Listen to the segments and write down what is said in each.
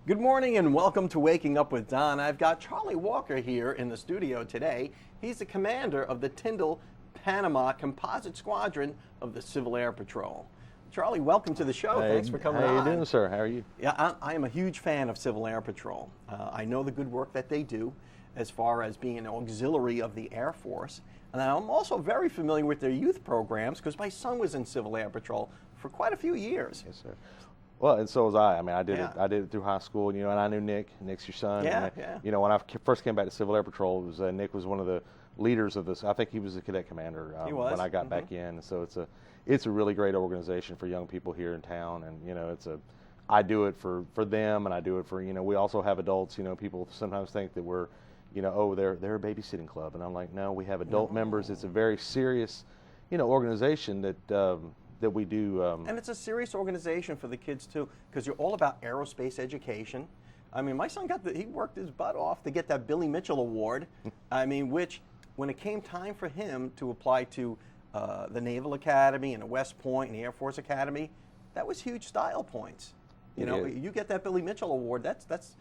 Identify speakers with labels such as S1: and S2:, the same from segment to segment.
S1: Good morning and welcome to Waking Up with Don. I've got Charlie Walker here in the studio today. He's the commander of the Tyndall, Panama Composite Squadron of the Civil Air Patrol. Charlie, welcome to the show.
S2: Hey,
S1: Thanks for coming on.
S2: How you doing, sir? How are you?
S1: Yeah, I am a huge fan of Civil Air Patrol. I know the good work that they do as far as being an auxiliary of the Air Force. And I'm also very familiar with their youth programs because my son was in Civil Air Patrol for quite a few years.
S2: Yes, sir. Well, and so was I. I mean, I did
S1: Yeah.
S2: it. I did it through high school, and I knew Nick. Nick's your son.
S1: Yeah,
S2: and
S1: yeah.
S2: When I first came back to Civil Air Patrol, it was Nick was one of the leaders of this. I think he was the cadet commander
S1: He was.
S2: when I got back in. So it's a really great organization for young people here in town, and I do it for them, and I do it for we also have adults. People sometimes think that we're they're a babysitting club, and I'm like, no, we have adult members. It's a very serious organization that we do.
S1: And it's a serious organization for the kids too, because you're all about aerospace education. I mean, my son he worked his butt off to get that Billy Mitchell Award. I mean, which when it came time for him to apply to the Naval Academy and the West Point and the Air Force Academy, that was huge style points. You get that Billy Mitchell Award. That's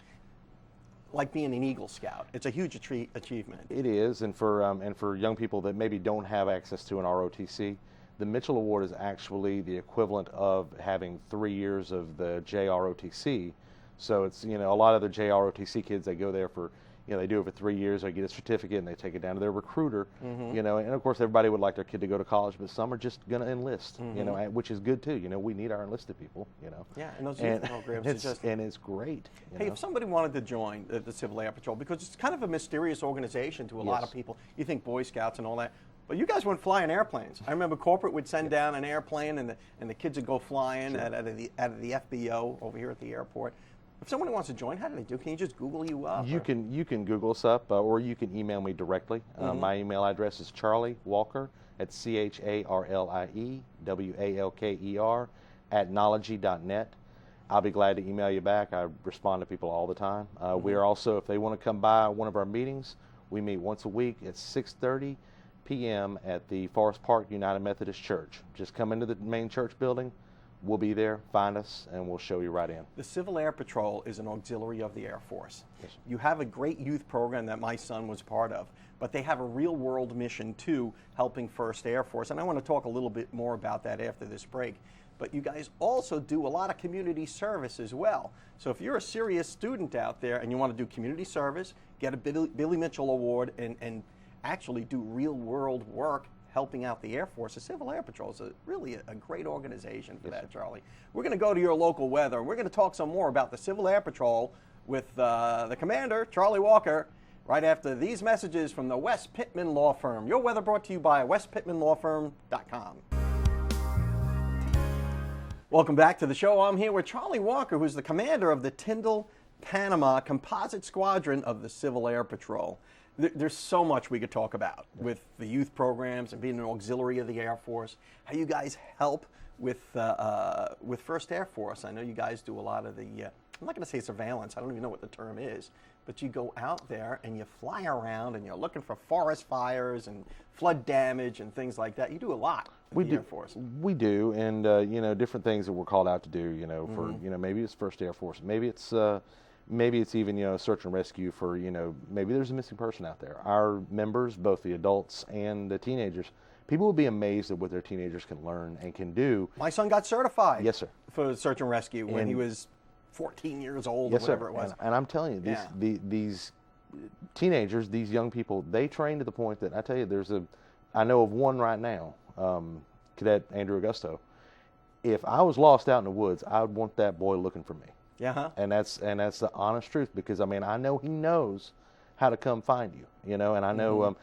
S1: like being an Eagle Scout. It's a huge achievement.
S2: It is, and for young people that maybe don't have access to an ROTC. The Mitchell Award is actually the equivalent of having 3 years of the JROTC. So it's, a lot of the JROTC kids, they go there for, they do it for 3 years, they get a certificate, and they take it down to their recruiter, and of course everybody would like their kid to go to college, but some are just going to enlist, which is good too. We need our enlisted people,
S1: Yeah, and those youth programs
S2: it's great.
S1: Hey, if somebody wanted to join the Civil Air Patrol, because it's kind of a mysterious organization to a lot of people, you think Boy Scouts and all that, but you guys went flying airplanes. I remember corporate would send down an airplane, and the kids would go flying out of the FBO over here at the airport. If someone wants to join, how do they do? Can you just Google you up?
S2: You can Google us up, or you can email me directly. My email address is Charlie Walker at CharlieWalker at knowledge.net. I'll be glad to email you back. I respond to people all the time. We are also, if they want to come by one of our meetings, we meet once a week at 6:30 p.m. at the Forest Park United Methodist Church. Just come into the main church building. We'll be there. Find us, and we'll show you right in.
S1: The Civil Air Patrol is an auxiliary of the Air Force.
S2: Yes.
S1: You have a great youth program that my son was part of, but they have a real-world mission too, helping First Air Force. And I want to talk a little bit more about that after this break. But you guys also do a lot of community service as well. So if you're a serious student out there and you want to do community service, get a Billy Mitchell Award, and actually do real-world work helping out the Air Force, the Civil Air Patrol is really a great organization for that, Charlie. We're going to go to your local weather. We're going to talk some more about the Civil Air Patrol with the commander, Charlie Walker, right after these messages from the West Pittman Law Firm. Your weather brought to you by westpittmanlawfirm.com. Welcome back to the show. I'm here with Charlie Walker, who's the commander of the Tyndall, Panama Composite Squadron of the Civil Air Patrol. There's so much we could talk about with the youth programs and being an auxiliary of the Air Force, how you guys help with First Air Force. I know you guys do a lot of the, I'm not going to say surveillance, I don't even know what the term is, but you go out there and you fly around and you're looking for forest fires and flood damage and things like that. You do a lot with the Air Force.
S2: We do, and different things that we're called out to do, for, maybe it's First Air Force, maybe it's even, search and rescue for, maybe there's a missing person out there. Our members, both the adults and the teenagers, people will be amazed at what their teenagers can learn and can do.
S1: My son got certified.
S2: Yes, sir.
S1: For search and rescue when he was 14 years old, or whatever it was.
S2: And I'm telling you, these teenagers, these young people, they train to the point that I tell you, I know of one right now, Cadet Andrew Augusto. If I was lost out in the woods, I would want that boy looking for me.
S1: Yeah.
S2: And that's the honest truth, because I know he knows how to come find you, and I know,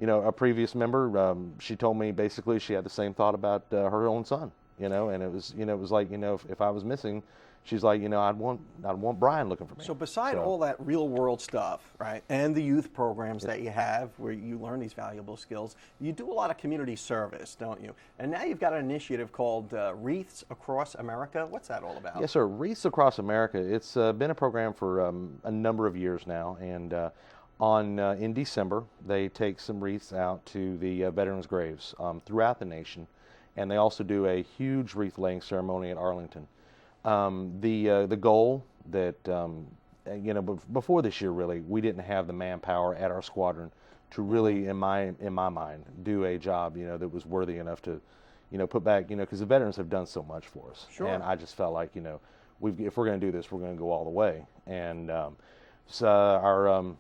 S2: a previous member, she told me basically she had the same thought about her own son, and it was like, if I was missing, she's like, I'd want Brian looking for me.
S1: So beside all that real world stuff, right, and the youth programs that you have where you learn these valuable skills, you do a lot of community service, don't you? And now you've got an initiative called Wreaths Across America. What's that all about?
S2: Yes, sir. Wreaths Across America. It's been a program for a number of years now, and in December they take some wreaths out to the veterans' graves throughout the nation, and they also do a huge wreath laying ceremony at Arlington. The goal that before this year, really, we didn't have the manpower at our squadron to really, in my mind, do a job that was worthy enough to put back, because the veterans have done so much for us.
S1: Sure.
S2: And I just felt like if we're going to do this, we're going to go all the way. And so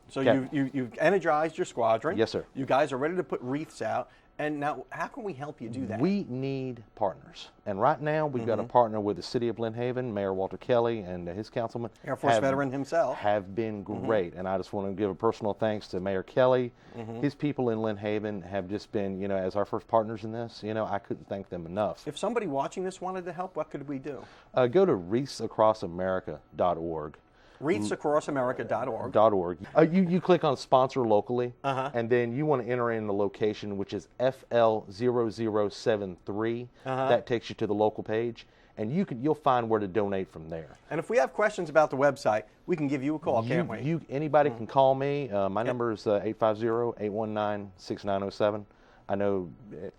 S2: you've energized your squadron. Yes, sir.
S1: You guys are ready to put wreaths out. And now, how can we help you do that?
S2: We need partners. And right now, we've got a partner with the city of Lynn Haven. Mayor Walter Kelly and his councilman.
S1: Air Force veteran himself.
S2: Have been great. And I just want to give a personal thanks to Mayor Kelly. His people in Lynn Haven have just been, as our first partners in this. I couldn't thank them enough.
S1: If somebody watching this wanted to help, what could we do?
S2: Go to wreathsacrossamerica.org.
S1: wreathsacrossamerica.org.
S2: You click on sponsor locally, and then you want to enter in the location, which is FL0073. That takes you to the local page, and you'll find where to donate from there.
S1: And if we have questions about the website, we can give you a call, can't we?
S2: Anybody can call me. My number is 850-819-6907. I know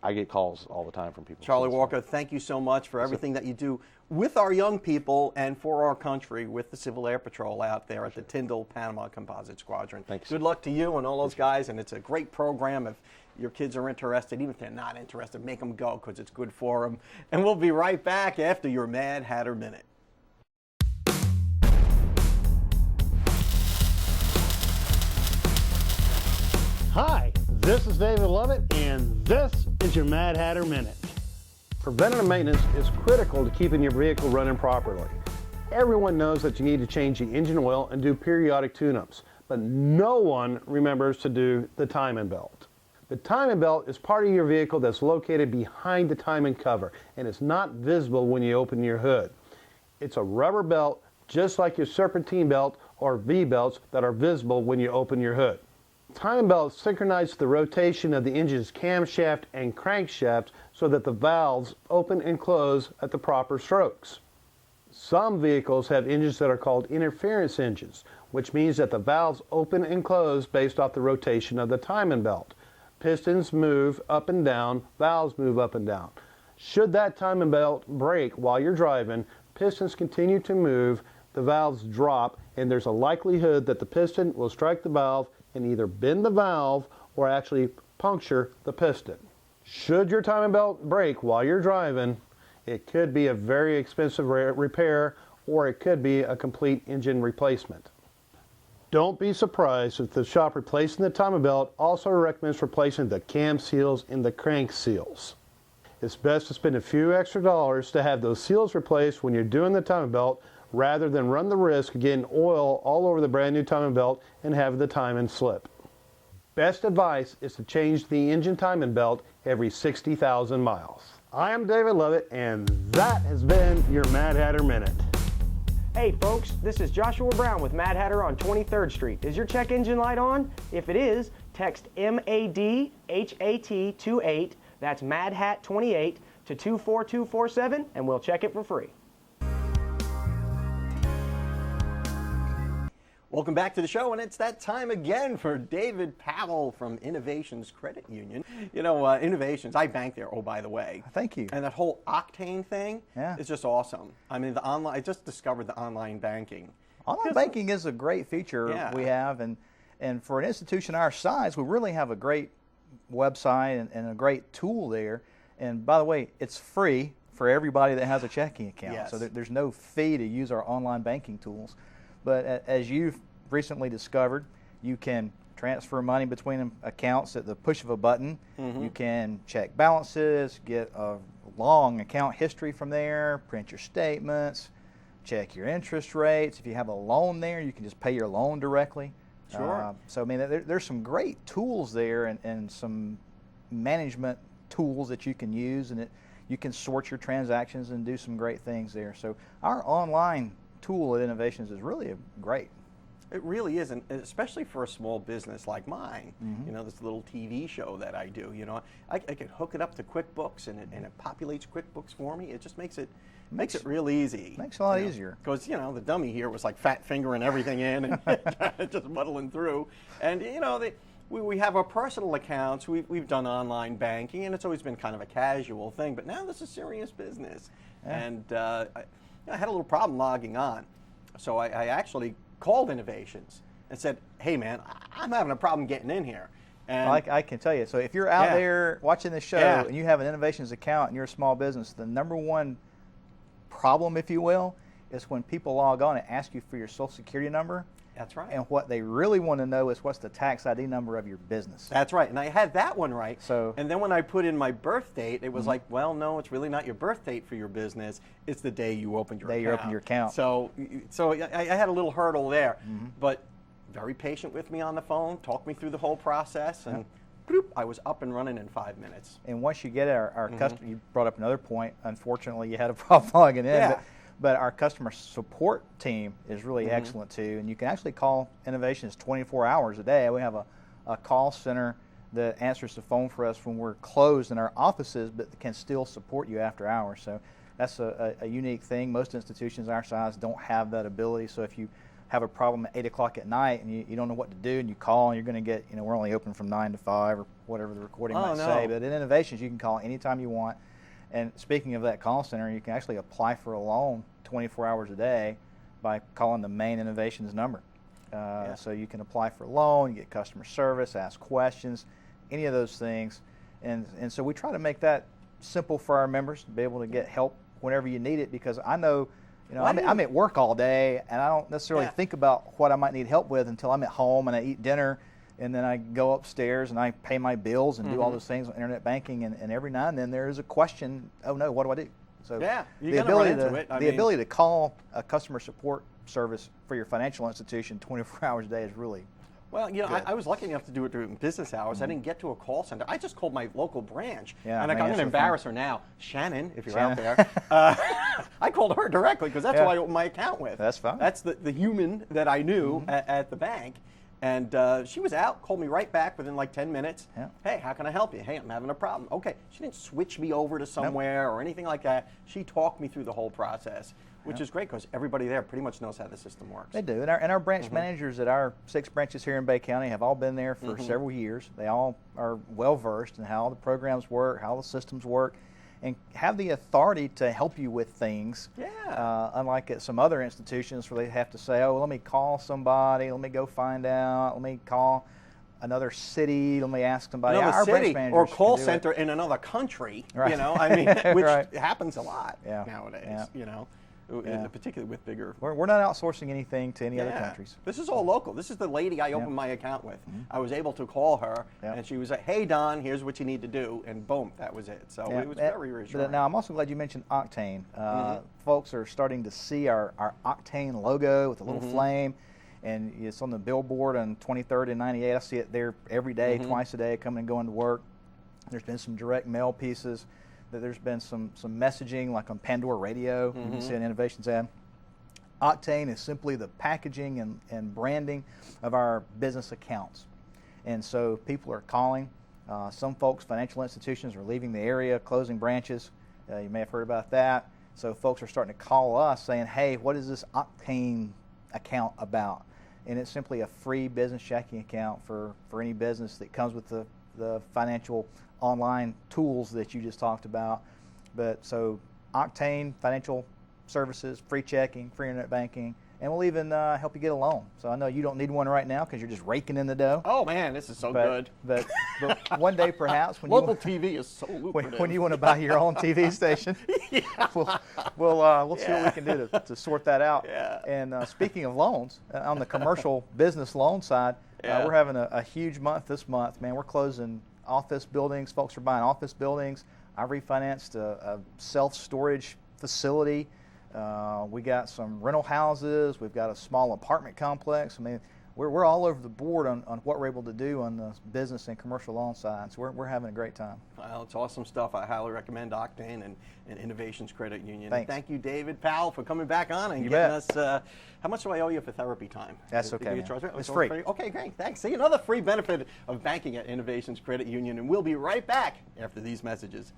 S2: I get calls all the time from people.
S1: Charlie Walker, thank you so much for everything that you do with our young people and for our country with the Civil Air Patrol out there at the Tyndall Panama Composite Squadron.
S2: Thank you.
S1: Good luck to you and all those guys, and it's a great program. If your kids are interested, even if they're not interested, make them go because it's good for them. And we'll be right back after your Mad Hatter Minute.
S3: Hi, this is David Lovett, and this is your Mad Hatter Minute. Preventative maintenance is critical to keeping your vehicle running properly. Everyone knows that you need to change the engine oil and do periodic tune-ups, but no one remembers to do the timing belt. The timing belt is part of your vehicle that's located behind the timing cover, and it's not visible when you open your hood. It's a rubber belt, just like your serpentine belt or V-belts that are visible when you open your hood. Timing belts synchronize the rotation of the engine's camshaft and crankshaft so that the valves open and close at the proper strokes. Some vehicles have engines that are called interference engines, which means that the valves open and close based off the rotation of the timing belt. Pistons move up and down, valves move up and down. Should that timing belt break while you're driving, pistons continue to move, the valves drop, and there's a likelihood that the piston will strike the valve and either bend the valve or actually puncture the piston. Should your timing belt break while you're driving, it could be a very expensive repair, or it could be a complete engine replacement. Don't be surprised if the shop replacing the timing belt also recommends replacing the cam seals and the crank seals. It's best to spend a few extra dollars to have those seals replaced when you're doing the timing belt, rather than run the risk of getting oil all over the brand new timing belt and having the timing slip. Best advice is to change the engine timing belt every 60,000 miles. I am David Lovett, and that has been your Mad Hatter Minute.
S4: Hey folks, this is Joshua Brown with Mad Hatter on 23rd Street. Is your check engine light on? If it is, text MADHAT28, that's MADHAT28, to 24247 and we'll check it for free.
S1: Welcome back to the show, and it's that time again for David Powell from Innovations Credit Union. Innovations, I bank there, oh, by the way.
S5: Thank you.
S1: And that whole Octane thing is just awesome. I mean, I just discovered the online banking.
S5: Online banking is a great feature we have, and for an institution our size, we really have a great website and a great tool there. And by the way, it's free for everybody that has a checking account.
S1: Yes.
S5: So there's no fee to use our online banking tools. But as you've recently discovered, you can transfer money between accounts at the push of a button. You can check balances, get a long account history from there, print your statements, check your interest rates. If you have a loan there, you can just pay your loan directly.
S1: Sure.
S5: So, I mean, there's some great tools there and some management tools that you can use, and you can sort your transactions and do some great things there. So our online tool at Innovations is really great.
S1: It really is, and especially for a small business like mine. This little TV show that I do. I can hook it up to QuickBooks, and it populates QuickBooks for me. It just makes it real easy.
S5: Makes it a lot easier.
S1: Because the dummy here was like fat fingering everything in and just muddling through. And we have our personal accounts. We've done online banking, and it's always been kind of a casual thing. But now this is serious business, and I had a little problem logging on. So I actually called Innovations and said, hey man, I'm having a problem getting in here. And
S5: I can tell you. So if you're out there watching this show
S1: Yeah.
S5: and you have an Innovations account and you're a small business, the number one problem, if you will, is when people log on and ask you for your Social Security number.
S1: that's right.
S5: And what they really want to know is what's the tax ID number of your business.
S1: That's right, and I had that one right.
S5: So-
S1: and then when I put in my birth date, it was like, well, no, it's really not your birth date for your business. It's the day you opened your
S5: Day
S1: account.
S5: you opened your account.
S1: So I had a little hurdle there, but very patient with me on the phone, talked me through the whole process, and bloop, I was up and running in 5 minutes.
S5: And once you get our customer, you brought up another point. Unfortunately, you had a problem logging in.
S1: Yeah.
S5: But our customer support team is really excellent too. And you can actually call Innovations 24 hours a day. We have a call center that answers the phone for us when we're closed in our offices, but can still support you after hours. So that's a unique thing. Most institutions our size don't have that ability. So if you have a problem at 8 o'clock at night and you don't know what to do and you call and you're going to get, we're only open from 9 to 5 or whatever the recording might say. But at Innovations, you can call anytime you want. And speaking of that call center, you can actually apply for a loan 24 hours a day by calling the main Innovations number. So you can apply for a loan, you get customer service, ask questions, any of those things. And so we try to make that simple for our members to be able to get help whenever you need it, because I know, I'm at work all day and I don't necessarily think about what I might need help with until I'm at home and I eat dinner. And then I go upstairs and I pay my bills and do all those things on internet banking. And every now and then there is a question, oh no, what do I do? So
S1: you run into it.
S5: the ability to call a customer support service for your financial institution 24 hours a day is really
S1: Well, I was lucky enough to do it during business hours. I didn't get to a call center. I just called my local branch.
S5: Yeah,
S1: and I'm
S5: man,
S1: going to
S5: that's the
S1: embarrass her now. Shannon, if you're out there. I called her directly because that's who I opened my account with.
S5: That's fine.
S1: That's the human that I knew at the bank. And she was out, called me right back within like 10 minutes.
S5: Yeah.
S1: Hey, how can I help you? Hey, I'm having a problem. Okay. She didn't switch me over to somewhere or anything like that. She talked me through the whole process, which is great because everybody there pretty much knows how the system works.
S5: They do. And our branch managers at our 6 branches here in Bay County have all been there for several years. They all are well versed in how the programs work, how the systems work, and have the authority to help you with things.
S1: Yeah.
S5: Unlike at some other institutions where they have to say, oh, well, let me call somebody, let me go find out, let me call another city, let me ask somebody.
S1: Another
S5: Our branch
S1: city
S5: managers
S1: or
S5: can
S1: call
S5: do it.
S1: center in another country,
S5: Right.
S1: which
S5: Right.
S1: happens a lot
S5: Yeah.
S1: nowadays,
S5: Yeah.
S1: Particularly with bigger.
S5: We're not outsourcing anything to any other countries.
S1: This is all local. This is the lady I opened my account with. I was able to call her, and she was like, hey, Don, here's what you need to do, and boom, that was it. So it was very reassuring.
S5: But now, I'm also glad you mentioned Octane. Folks are starting to see our Octane logo with a little flame, and it's on the billboard on 23rd and 98. I see it there every day, twice a day, coming and going to work. There's been some direct mail pieces. There's been some messaging, like on Pandora Radio. You can see an Innovations ad. Octane is simply the packaging and branding of our business accounts. And so people are calling. Some folks, financial institutions, are leaving the area, closing branches. You may have heard about that. So folks are starting to call us saying, hey, what is this Octane account about? And it's simply a free business checking account for any business that comes with the financial online tools that you just talked about. But so Octane Financial Services, free checking, free internet banking, and we'll even help you get a loan. So I know you don't need one right now because you're just raking in the dough.
S1: Oh man, this is so good.
S5: But one day perhaps when
S1: local TV is so lucrative.
S5: when you want to buy your own TV station, we'll see what we can do to sort that out.
S1: Yeah.
S5: And speaking of loans, on the commercial business loan side, we're having a huge month this month. Man, we're closing office buildings. Folks are buying office buildings. I refinanced a self-storage facility. We got some rental houses. We've got a small apartment complex. I mean, we're all over the board on what we're able to do on the business and commercial loan side. So we're having a great time.
S1: Well, it's awesome stuff. I highly recommend Octane and Innovations Credit Union.
S5: Thanks.
S1: Thank you, David Powell, for coming back on and
S5: You
S1: getting
S5: bet.
S1: us. How much do I owe you for therapy time?
S5: That's
S1: Did
S5: okay,
S1: you
S5: man.
S1: charge me?
S5: It's
S1: all
S5: free.
S1: Okay, great. Thanks. See, another free benefit of banking at Innovations Credit Union, and we'll be right back after these messages.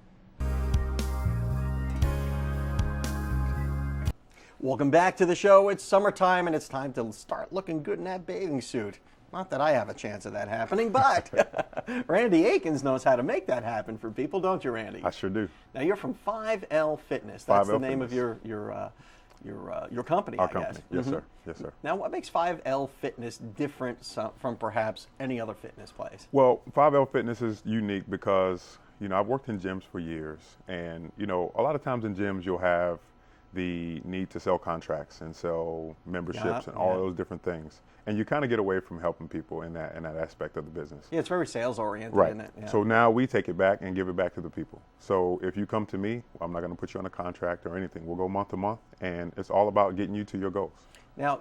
S1: Welcome back to the show. It's summertime, and it's time to start looking good in that bathing suit. Not that I have a chance of that happening, but Randy Akins knows how to make that happen for people, don't you, Randy?
S6: I sure do.
S1: Now, you're from 5L Fitness. That's
S6: 5L
S1: the name
S6: Fitness.
S1: of your your company,
S6: Our
S1: I
S6: company.
S1: guess.
S6: Yes, sir. Yes, sir.
S1: Now, what makes 5L Fitness different from perhaps any other fitness place?
S6: Well, 5L Fitness is unique because, I've worked in gyms for years, and, a lot of times in gyms you'll have the need to sell contracts and sell memberships and all those different things. And you kind of get away from helping people in that aspect of the business.
S1: Yeah, it's very sales oriented,
S6: Right.
S1: isn't it? Yeah.
S6: So now we take it back and give it back to the people. So if you come to me, I'm not going to put you on a contract or anything. We'll go month to month, and it's all about getting you to your goals.
S1: Now,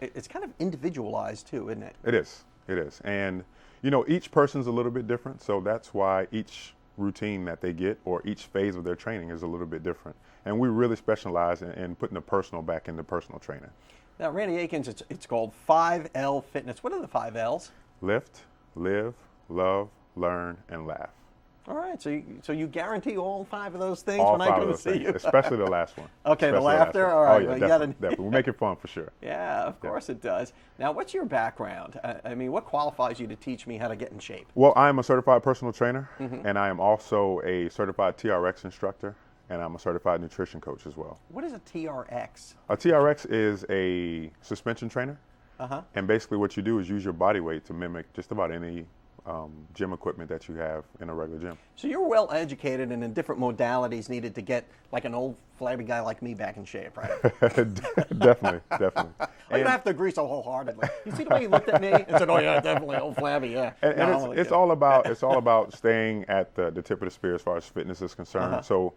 S1: it's kind of individualized too, isn't it?
S6: It is. It is. And, each person's a little bit different. So that's why each routine that they get or each phase of their training is a little bit different. And we really specialize in putting the personal back into personal training.
S1: Now, Randy Akins, it's called 5L Fitness. What are the 5 L's?
S6: Lift, live, love, learn, and laugh.
S1: All right, so you guarantee all 5 of those things
S6: All
S1: when I
S6: 5
S1: come
S6: of
S1: to
S6: those
S1: see
S6: things,
S1: you?
S6: especially the last one.
S1: Okay, the
S6: Especially last
S1: laughter?
S6: one.
S1: All right,
S6: Oh, yeah,
S1: well, you
S6: definitely,
S1: gotta-
S6: definitely. We make it fun for sure.
S1: Yeah, of course it does. Now, what's your background? I mean, what qualifies you to teach me how to get in shape?
S6: Well, I'm a certified personal trainer,
S1: Mm-hmm.
S6: and I am also a certified TRX instructor, and I'm a certified nutrition coach as well.
S1: What is a TRX?
S6: A TRX is a suspension trainer,
S1: Uh-huh.
S6: and basically what you do is use your body weight to mimic just about any gym equipment that you have in a regular gym.
S1: So you're well educated and in different modalities needed to get like an old flabby guy like me back in shape, right?
S6: Definitely, definitely.
S1: I don't have to agree so wholeheartedly. You see the way he looked at me and said, "Oh yeah, definitely old flabby, yeah."
S6: And
S1: No, I'm
S6: it's,
S1: only
S6: it's
S1: kidding.
S6: all about staying at the tip of the spear as far as fitness is concerned.
S1: Uh-huh.
S6: So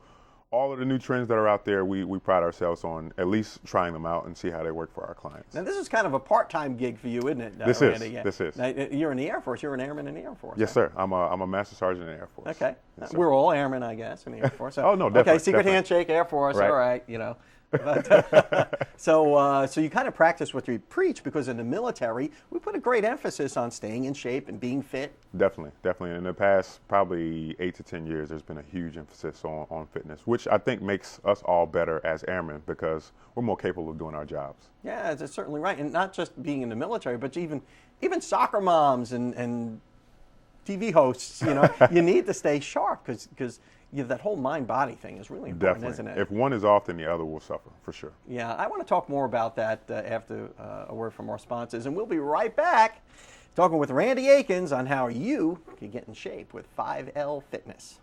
S6: all of the new trends that are out there, we pride ourselves on at least trying them out and see how they work for our clients.
S1: Now this is kind of a part-time gig for you, isn't it?
S6: This is,
S1: Randy? Yeah.
S6: this is.
S1: Now, you're in the Air Force. You're an airman in the Air Force.
S6: Yes,
S1: right?
S6: sir. I'm a master sergeant in the Air Force.
S1: Okay.
S6: Yes, sir.
S1: We're all airmen, I guess, in the Air Force.
S6: Oh, no,
S1: Okay,
S6: definitely,
S1: secret
S6: definitely.
S1: handshake, Air Force.
S6: Right.
S1: All right, But, so you kind of practice what you preach because in the military, we put a great emphasis on staying in shape and being fit.
S6: Definitely, definitely. In the past probably 8 to 10 years, there's been a huge emphasis on fitness, which I think makes us all better as airmen because we're more capable of doing our jobs.
S1: Yeah, that's certainly right. And not just being in the military, but even soccer moms and TV hosts, you need to stay sharp because that whole mind-body thing is really important,
S6: Definitely.
S1: isn't it?
S6: If one is off, then the other will suffer, for sure.
S1: Yeah, I want to talk more about that after a word from our sponsors. And we'll be right back talking with Randy Akins on how you can get in shape with 5L Fitness.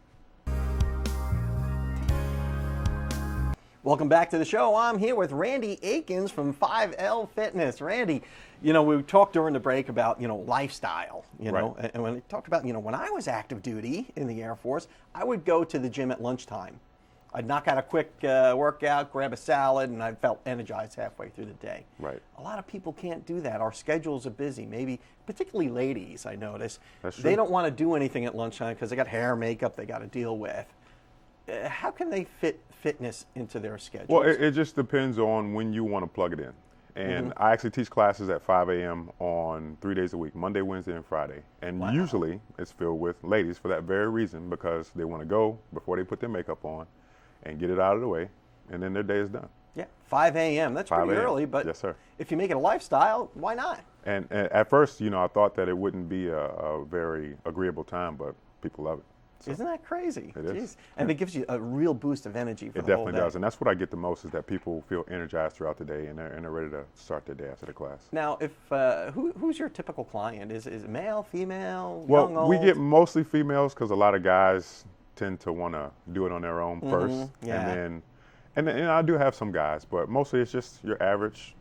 S1: Welcome back to the show. I'm here with Randy Akins from 5L Fitness. Randy, we talked during the break about, lifestyle,
S6: Right.
S1: and when we talked about, when I was active duty in the Air Force, I would go to the gym at lunchtime. I'd knock out a quick workout, grab a salad, and I felt energized halfway through the day.
S6: Right.
S1: A lot of people can't do that. Our schedules are busy. Maybe, particularly ladies, I notice.
S6: That's true.
S1: They don't want to do anything at lunchtime because they got hair, makeup they got to deal with. How can they fit fitness into their schedules?
S6: Well, it just depends on when you want to plug it in. And I actually teach classes at 5 a.m. on 3 days a week, Monday, Wednesday, and Friday. And usually it's filled with ladies for that very reason because they want to go before they put their makeup on and get it out of the way, and then their day is done.
S1: Yeah, 5 a.m. That's
S6: 5
S1: pretty
S6: a.m.
S1: early, but
S6: Yes, sir.
S1: if you make it a lifestyle, why not?
S6: And at first, I thought that it wouldn't be a very agreeable time, but people love it. So
S1: Isn't that crazy?
S6: It is.
S1: Jeez. And it gives you a real boost of energy for
S6: it
S1: the whole
S6: definitely
S1: day.
S6: does, and that's what I get the most is that people feel energized throughout the day and they're ready to start their day after the class.
S1: Now, if who's your typical client? Is it male, female,
S6: Well,
S1: young, old?
S6: we get mostly females because a lot of guys tend to want to do it on their own first,
S1: yeah.
S6: and then I do have some guys, but mostly it's just your average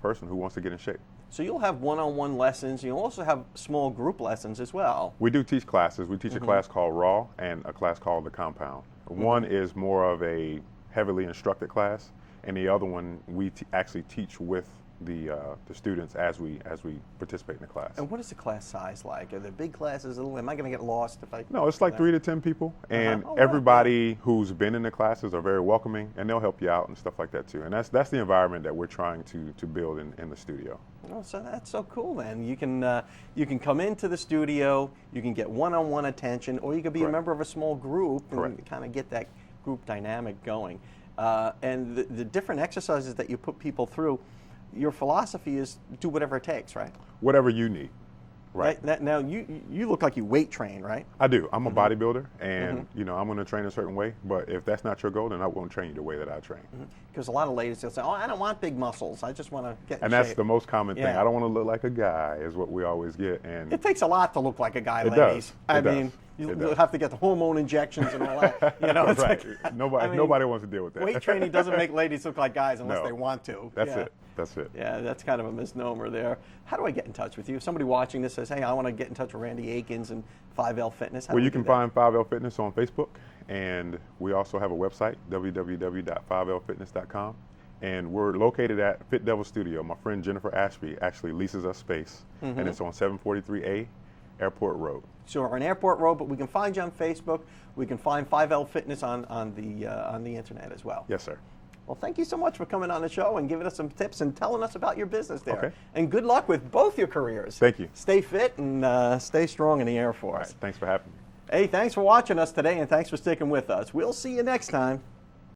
S6: person who wants to get in shape.
S1: So you'll have one-on-one lessons. You'll also have small group lessons as well.
S6: We do teach classes. We teach a class called Raw and a class called The Compound. One is more of a heavily instructed class, and the other one we actually teach with the students as we participate in the class.
S1: And what is the class size like? Are there big classes? Am I going to get lost if I?
S6: No, it's like 3 to 10 people, and
S1: Oh, wow.
S6: everybody who's been in the classes are very welcoming, and they'll help you out and stuff like that too. And that's the environment that we're trying to build in the studio.
S1: Oh, so that's so cool. Then you can come into the studio, you can get one-on-one attention, or you could be a
S6: Correct.
S1: member of a small group and
S6: Correct.
S1: kind of get that group dynamic going. And the different exercises that you put people through, your philosophy is do whatever it takes, right?
S6: Whatever you need. Right.
S1: Now you look like you weight train, right?
S6: I do. I'm a bodybuilder, and I'm going to train a certain way. But if that's not your goal, then I won't train you the way that I train.
S1: Because a lot of ladies will say, "Oh, I don't want big muscles. I just want to get in
S6: And that's
S1: shape."
S6: the most common thing.
S1: Yeah.
S6: I don't want to look like a guy, is what we always get. And
S1: It takes a lot to look like a guy,
S6: It
S1: ladies.
S6: does.
S1: I
S6: It does.
S1: mean,
S6: It
S1: you'll
S6: does.
S1: have to get the hormone injections and all that. It's
S6: right.
S1: like,
S6: Nobody,
S1: I mean,
S6: nobody wants to deal with that.
S1: weight training doesn't make ladies look like guys unless
S6: No.
S1: they want to.
S6: That's
S1: Yeah.
S6: it. That's it.
S1: Yeah, that's kind of a misnomer there. How do I get in touch with you? If somebody watching this says, "Hey, I want to get in touch with Randy Akins and 5L Fitness," how
S6: Well,
S1: do
S6: you
S1: we
S6: can
S1: do that?
S6: find 5L Fitness on Facebook, and we also have a website, www.5lfitness.com. And we're located at Fit Devil Studio. My friend Jennifer Ashby actually leases us space, and it's on 743A Airport Road.
S1: So we're on Airport Road, but we can find you on Facebook. We can find 5L Fitness on the internet as well.
S6: Yes, sir.
S1: Well, thank you so much for coming on the show and giving us some tips and telling us about your business there.
S6: Okay.
S1: And good luck with both your careers.
S6: Thank you.
S1: Stay fit and stay strong in the Air Force.
S6: All right. Thanks for having me.
S1: Hey, thanks for watching us today, and thanks for sticking with us. We'll see you next time.